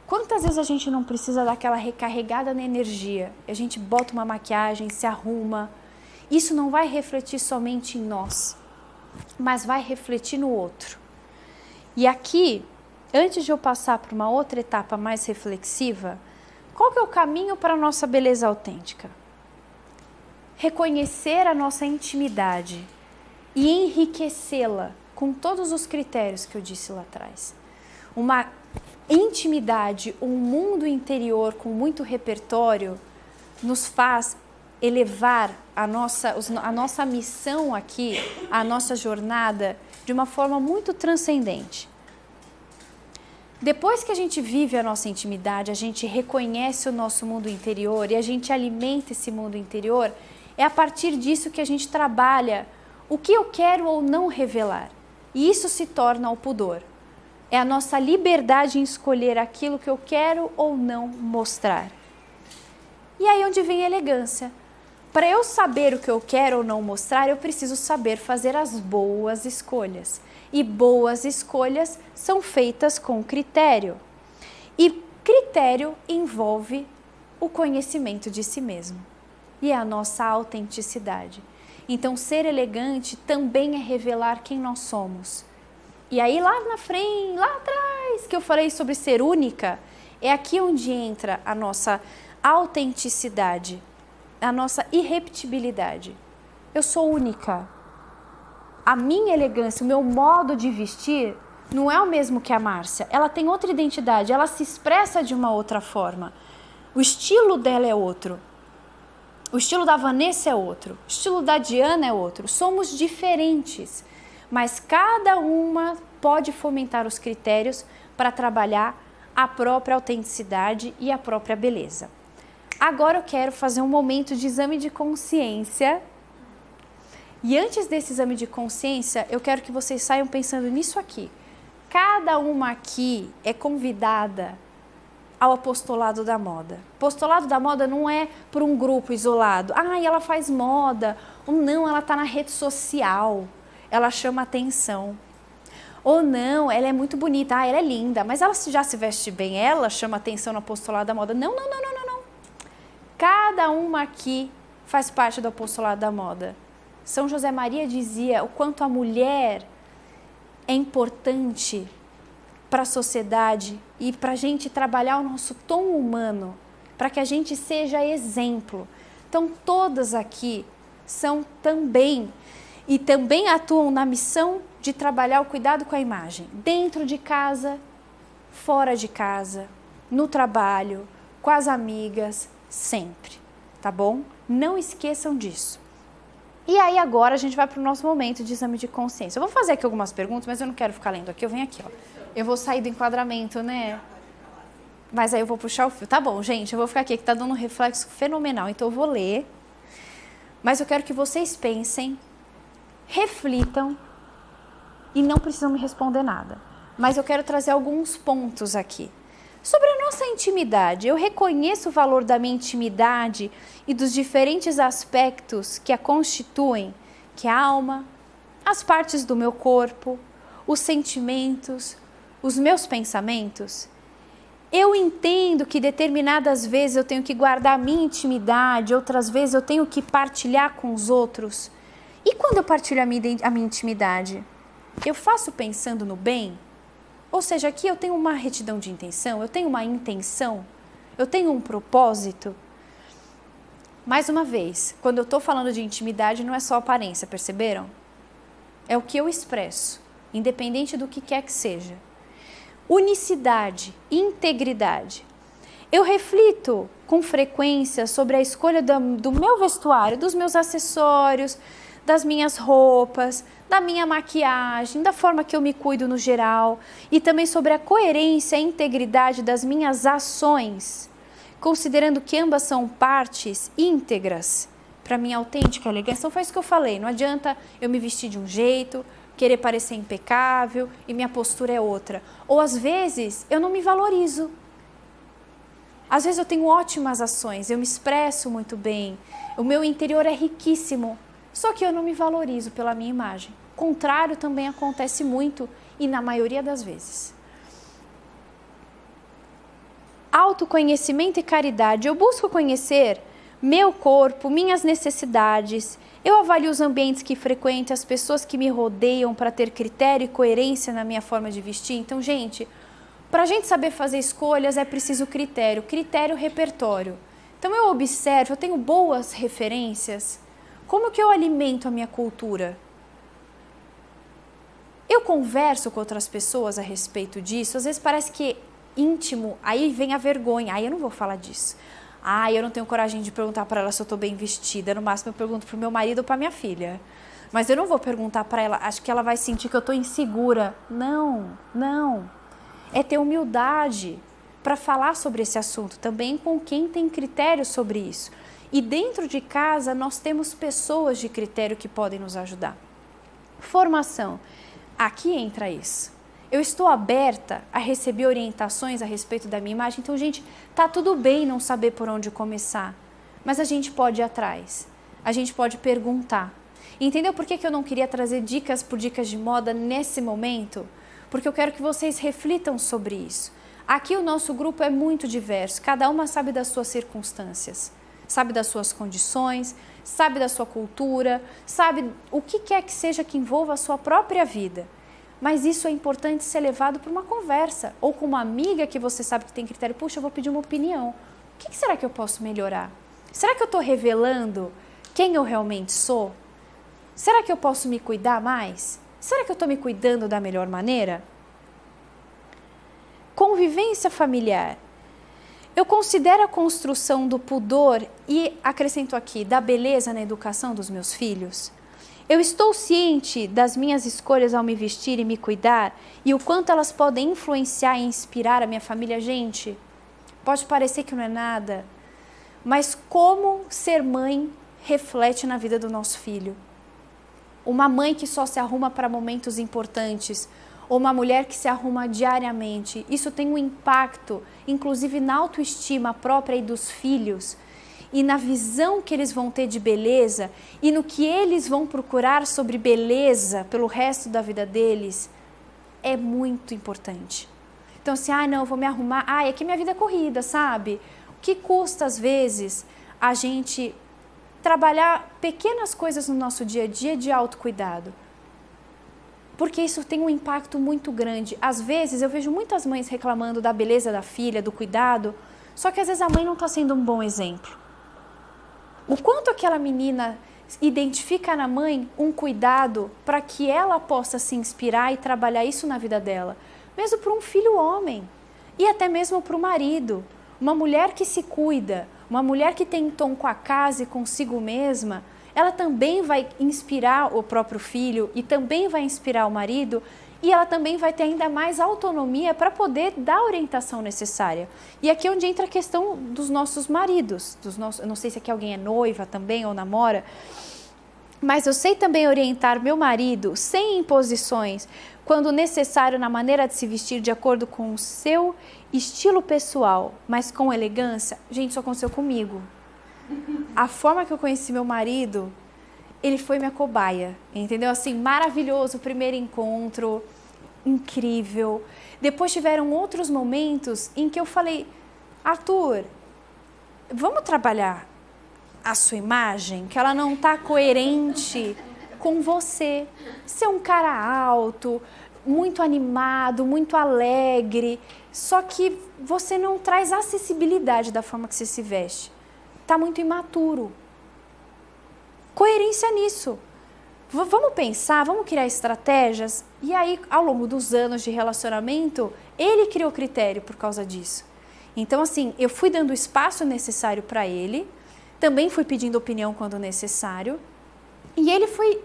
Quantas vezes a gente não precisa daquela recarregada na energia? A gente bota uma maquiagem, se arruma. Isso não vai refletir somente em nós, mas vai refletir no outro. E aqui, antes de eu passar para uma outra etapa mais reflexiva, qual que é o caminho para a nossa beleza autêntica? Reconhecer a nossa intimidade e enriquecê-la com todos os critérios que eu disse lá atrás. Uma intimidade, um mundo interior com muito repertório, nos faz elevar a nossa missão aqui, a nossa jornada, de uma forma muito transcendente. Depois que a gente vive a nossa intimidade, a gente reconhece o nosso mundo interior e a gente alimenta esse mundo interior, é a partir disso que a gente trabalha o que eu quero ou não revelar. E isso se torna o pudor. É a nossa liberdade em escolher aquilo que eu quero ou não mostrar. E aí onde vem a elegância. Para eu saber o que eu quero ou não mostrar, eu preciso saber fazer as boas escolhas. E boas escolhas são feitas com critério. E critério envolve o conhecimento de si mesmo. E é a nossa autenticidade. Então, ser elegante também é revelar quem nós somos. E aí lá na frente, lá atrás, que eu falei sobre ser única, é aqui onde entra a nossa autenticidade, a nossa irrepetibilidade. Eu sou única. a minha elegância, o meu modo de vestir não é o mesmo que a Márcia. Ela tem outra identidade, ela se expressa de uma outra forma. O estilo dela é outro. O estilo da Vanessa é outro. O estilo da Diana é outro. Somos diferentes, mas cada uma pode fomentar os critérios para trabalhar a própria autenticidade e a própria beleza. Agora eu quero fazer um momento de exame de consciência. E antes desse exame de consciência, eu quero que vocês saiam pensando nisso aqui. Cada uma aqui é convidada ao apostolado da moda. Apostolado da moda não é por um grupo isolado. Ah, ela faz moda. Ou não, ela está na rede social. Ela chama atenção. Ou não, ela é muito bonita. Ah, ela é linda. Mas ela já se veste bem. Ela chama atenção no apostolado da moda. Não. Cada uma aqui faz parte do apostolado da moda. São José Maria dizia o quanto a mulher é importante para a sociedade e para a gente trabalhar o nosso tom humano, para que a gente seja exemplo. Então, todas aqui são também, e também atuam na missão de trabalhar o cuidado com a imagem, dentro de casa, fora de casa, no trabalho, com as amigas, sempre, tá bom? Não esqueçam disso. E aí agora a gente vai para o nosso momento de exame de consciência. Eu vou fazer aqui algumas perguntas, mas eu não quero ficar lendo aqui, eu venho aqui, ó. Eu vou sair do enquadramento, né? Mas aí eu vou puxar o fio. Tá bom, gente, eu vou ficar aqui, que tá dando um reflexo fenomenal, então eu vou ler. Mas eu quero que vocês pensem, reflitam e não precisam me responder nada. Mas eu quero trazer alguns pontos aqui. Sobre a nossa intimidade, eu reconheço o valor da minha intimidade e dos diferentes aspectos que a constituem, que é a alma, as partes do meu corpo, os sentimentos, os meus pensamentos. Eu entendo que determinadas vezes eu tenho que guardar a minha intimidade, outras vezes eu tenho que partilhar com os outros. E quando eu partilho a minha intimidade, eu faço pensando no bem? Ou seja, aqui eu tenho uma retidão de intenção, eu tenho uma intenção, eu tenho um propósito. Mais uma vez, quando eu estou falando de intimidade, não é só aparência, perceberam? É o que eu expresso, independente do que quer que seja. Unicidade, integridade. Eu reflito com frequência sobre a escolha do meu vestuário, dos meus acessórios, das minhas roupas, da minha maquiagem, da forma que eu me cuido no geral e também sobre a coerência e integridade das minhas ações, considerando que ambas são partes íntegras para minha autêntica elegância. Então foi isso que eu falei, não adianta eu me vestir de um jeito, querer parecer impecável e minha postura é outra. Ou às vezes eu não me valorizo. Às vezes eu tenho ótimas ações, eu me expresso muito bem, o meu interior é riquíssimo, só que eu não me valorizo pela minha imagem. O contrário também acontece muito e na maioria das vezes. Autoconhecimento e caridade. Eu busco conhecer meu corpo, minhas necessidades. Eu avalio os ambientes que frequento, as pessoas que me rodeiam para ter critério e coerência na minha forma de vestir. Então, gente, para a gente saber fazer escolhas é preciso critério, repertório. Então eu observo, eu tenho boas referências. Como que eu alimento a minha cultura? Eu converso com outras pessoas a respeito disso, às vezes parece que íntimo, aí vem a vergonha, aí eu não vou falar disso. Eu não tenho coragem de perguntar para ela se eu estou bem vestida, no máximo eu pergunto para o meu marido ou para minha filha. Mas eu não vou perguntar para ela, acho que ela vai sentir que eu estou insegura. Não. É ter humildade para falar sobre esse assunto, também com quem tem critério sobre isso. E dentro de casa nós temos pessoas de critério que podem nos ajudar. Formação. Aqui entra isso. Eu estou aberta a receber orientações a respeito da minha imagem. Então, gente, tá tudo bem não saber por onde começar. Mas a gente pode ir atrás. A gente pode perguntar. Entendeu por que eu não queria trazer dicas por dicas de moda nesse momento? Porque eu quero que vocês reflitam sobre isso. Aqui o nosso grupo é muito diverso. Cada uma sabe das suas circunstâncias. Sabe das suas condições, sabe da sua cultura, sabe o que quer que seja que envolva a sua própria vida. Mas isso é importante ser levado para uma conversa, ou com uma amiga que você sabe que tem critério. Puxa, eu vou pedir uma opinião. O que será que eu posso melhorar? Será que eu estou revelando quem eu realmente sou? Será que eu posso me cuidar mais? Será que eu estou me cuidando da melhor maneira? Convivência familiar. Eu considero a construção do pudor e, acrescento aqui, da beleza na educação dos meus filhos? Eu estou ciente das minhas escolhas ao me vestir e me cuidar e o quanto elas podem influenciar e inspirar a minha família? Gente, pode parecer que não é nada, mas como ser mãe reflete na vida do nosso filho? Uma mãe que só se arruma para momentos importantes, ou uma mulher que se arruma diariamente, isso tem um impacto, inclusive na autoestima própria e dos filhos, e na visão que eles vão ter de beleza, e no que eles vão procurar sobre beleza pelo resto da vida deles, é muito importante. Então, assim, não, eu vou me arrumar, é que minha vida é corrida, sabe? O que custa, às vezes, a gente trabalhar pequenas coisas no nosso dia a dia de autocuidado? Porque isso tem um impacto muito grande. Às vezes, eu vejo muitas mães reclamando da beleza da filha, do cuidado, só que às vezes a mãe não está sendo um bom exemplo. O quanto aquela menina identifica na mãe um cuidado para que ela possa se inspirar e trabalhar isso na vida dela, mesmo para um filho homem e até mesmo para o marido. Uma mulher que se cuida, uma mulher que tem tom com a casa e consigo mesma, ela também vai inspirar o próprio filho e também vai inspirar o marido e ela também vai ter ainda mais autonomia para poder dar a orientação necessária. E aqui é onde entra a questão dos nossos maridos, eu não sei se aqui alguém é noiva também ou namora, mas eu sei também orientar meu marido sem imposições, quando necessário na maneira de se vestir de acordo com o seu estilo pessoal, mas com elegância. Gente, isso aconteceu comigo. A forma que eu conheci meu marido, ele foi minha cobaia, entendeu? Assim, maravilhoso, o primeiro encontro, incrível. Depois tiveram outros momentos em que eu falei, Arthur, vamos trabalhar a sua imagem, que ela não está coerente com você. Você é um cara alto, muito animado, muito alegre, só que você não traz acessibilidade da forma que você se veste. Está muito imaturo. Coerência nisso. Vamos pensar, vamos criar estratégias. E aí, ao longo dos anos de relacionamento, ele criou critério por causa disso. Então, assim, eu fui dando o espaço necessário para ele, também fui pedindo opinião quando necessário. E ele foi,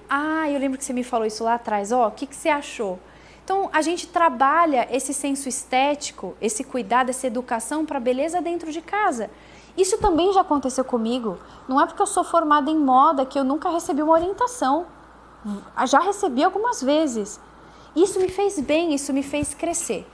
eu lembro que você me falou isso lá atrás, o que você achou? Então, a gente trabalha esse senso estético, esse cuidado, essa educação para a beleza dentro de casa. Isso também já aconteceu comigo. Não é porque eu sou formada em moda que eu nunca recebi uma orientação. Já recebi algumas vezes. Isso me fez bem, isso me fez crescer.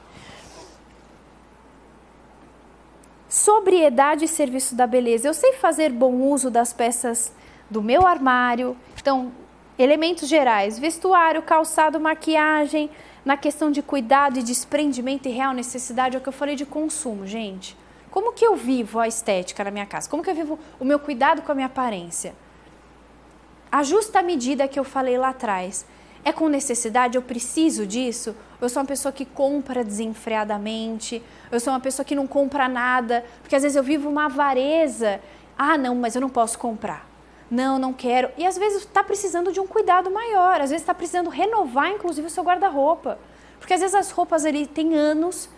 Sobriedade e serviço da beleza. Eu sei fazer bom uso das peças do meu armário. Então, elementos gerais, vestuário, calçado, maquiagem, na questão de cuidado e desprendimento e real necessidade, é o que eu falei de consumo, gente. Como que eu vivo a estética na minha casa? Como que eu vivo o meu cuidado com a minha aparência? A justa medida que eu falei lá atrás. É com necessidade? Eu preciso disso? Eu sou uma pessoa que compra desenfreadamente? Eu sou uma pessoa que não compra nada? Porque às vezes eu vivo uma avareza. Não, mas eu não posso comprar. Não, não quero. E às vezes está precisando de um cuidado maior. Às vezes está precisando renovar, inclusive, o seu guarda-roupa. Porque às vezes as roupas ali têm anos,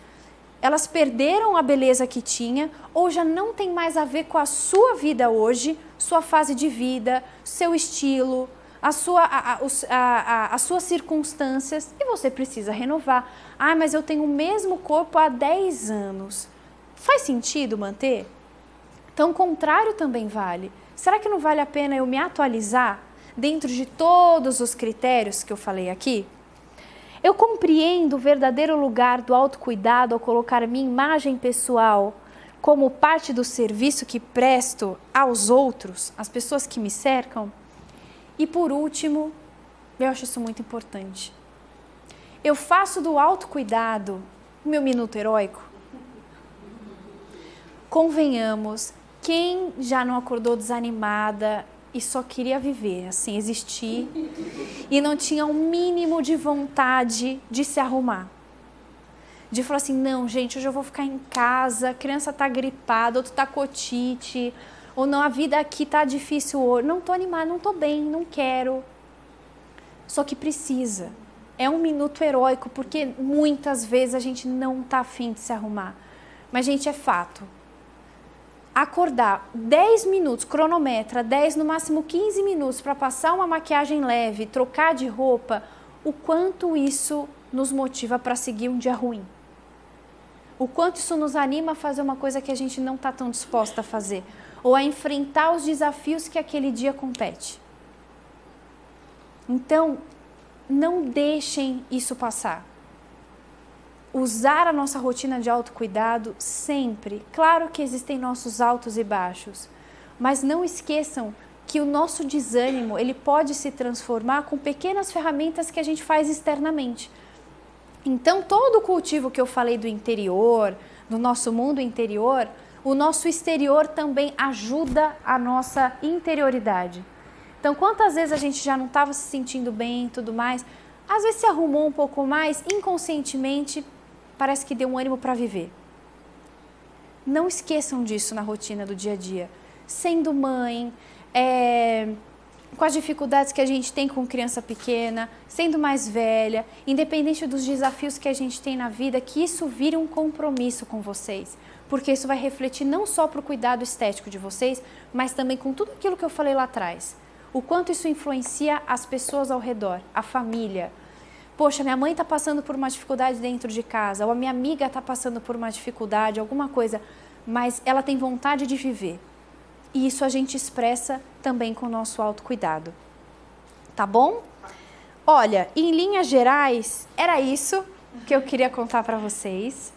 elas perderam a beleza que tinha ou já não tem mais a ver com a sua vida hoje, sua fase de vida, seu estilo, as suas circunstâncias e você precisa renovar. Mas eu tenho o mesmo corpo há 10 anos. Faz sentido manter? Então, o contrário também vale. Será que não vale a pena eu me atualizar dentro de todos os critérios que eu falei aqui? Eu compreendo o verdadeiro lugar do autocuidado ao colocar minha imagem pessoal como parte do serviço que presto aos outros, às pessoas que me cercam. E por último, eu acho isso muito importante. Eu faço do autocuidado o meu minuto heróico. Convenhamos, quem já não acordou desanimada e só queria viver, assim, existir, e não tinha um mínimo de vontade de se arrumar. De falar assim, não, gente, hoje eu vou ficar em casa, a criança tá gripada, outro tá com otite, ou não, a vida aqui tá difícil hoje, não tô animada, não tô bem, não quero. Só que precisa. É um minuto heróico, porque muitas vezes a gente não tá afim de se arrumar. Mas, gente, é fato. Acordar 10 minutos, cronometra, 10, no máximo 15 minutos para passar uma maquiagem leve, trocar de roupa, o quanto isso nos motiva para seguir um dia ruim. O quanto isso nos anima a fazer uma coisa que a gente não está tão disposta a fazer. Ou a enfrentar os desafios que aquele dia compete. Então, não deixem isso passar. Usar a nossa rotina de autocuidado sempre. Claro que existem nossos altos e baixos, mas não esqueçam que o nosso desânimo, ele pode se transformar com pequenas ferramentas que a gente faz externamente. Então, todo o cultivo que eu falei do interior, do nosso mundo interior, o nosso exterior também ajuda a nossa interioridade. Então, quantas vezes a gente já não estava se sentindo bem e tudo mais, às vezes se arrumou um pouco mais, inconscientemente, parece que deu um ânimo para viver. Não esqueçam disso na rotina do dia a dia. Sendo mãe, com as dificuldades que a gente tem com criança pequena, sendo mais velha, independente dos desafios que a gente tem na vida, que isso vire um compromisso com vocês. Porque isso vai refletir não só para o cuidado estético de vocês, mas também com tudo aquilo que eu falei lá atrás. O quanto isso influencia as pessoas ao redor, a família. Poxa, minha mãe está passando por uma dificuldade dentro de casa, ou a minha amiga está passando por uma dificuldade, alguma coisa, mas ela tem vontade de viver. E isso a gente expressa também com o nosso autocuidado. Tá bom? Olha, em linhas gerais, era isso que eu queria contar para vocês.